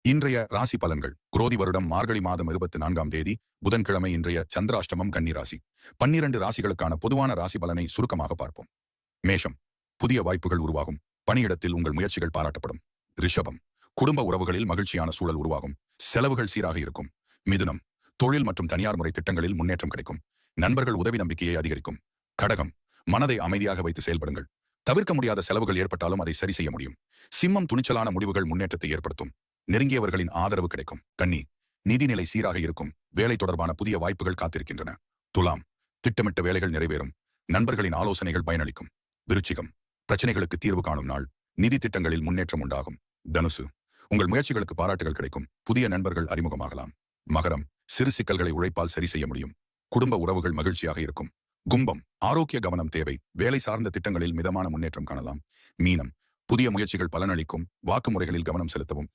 இன்றைய ராசி பலன்கள் குரோதி வருடம் மார்கழி மாதம் 24ஆம் தேதி புதன்கிழமை. இன்றைய சந்திராஷ்டமம் கன்னி ராசி. 12 ராசிகளுக்கான பொதுவான ராசி பலனை சுருக்கமாக பார்ப்போம். மேஷம், புதிய வாய்ப்புகள் உருவாகும். பணியிடத்தில் உங்கள் முயற்சிகள் பாராட்டப்படும். ரிஷபம், குடும்ப உறவுகளில் மகிழ்ச்சியான சூழல் உருவாகும். செலவுகள் சீராக இருக்கும். மிதுனம், தொழில் மற்றும் தனியார் முறை திட்டங்களில் முன்னேற்றம் கிடைக்கும். நண்பர்கள் உதவி நம்பிக்கையை அதிகரிக்கும். கடகம், மனதை அமைதியாக வைத்து செயல்படுங்கள். தவிர்க்க முடியாத செலவுகள் ஏற்பட்டாலும் அதை சரி செய்ய முடியும். சிம்மம், துணிச்சலான முடிவுகள் முன்னேற்றத்தை ஏற்படுத்தும். நெருங்கியவர்களின் ஆதரவு கிடைக்கும். கன்னி, நிதிநிலை சீராக இருக்கும். வேலை தொடர்பான புதிய வாய்ப்புகள் காத்திருக்கின்றன. துலாம், திட்டமிட்ட வேலைகள் நிறைவேறும். நண்பர்களின் ஆலோசனைகள் பயனளிக்கும். விருச்சிகம், பிரச்சனைகளுக்கு தீர்வு காணும் நாள். நிதி திட்டங்களில் முன்னேற்றம் உண்டாகும். தனுசு, உங்கள் முயற்சிகளுக்கு பாராட்டுகள் கிடைக்கும். புதிய நண்பர்கள் அறிமுகமாகலாம். மகரம், சிறு சிக்கல்களை உழைப்பால் சரி செய்ய முடியும். குடும்ப உறவுகள் மகிழ்ச்சியாக இருக்கும். கும்பம், ஆரோக்கிய கவனம் தேவை. வேலை சார்ந்த திட்டங்களில் மிதமான முன்னேற்றம் காணலாம். மீனம், புதிய முயற்சிகள் பலனளிக்கும். வாக்குமுறைகளில் கவனம் செலுத்தவும்.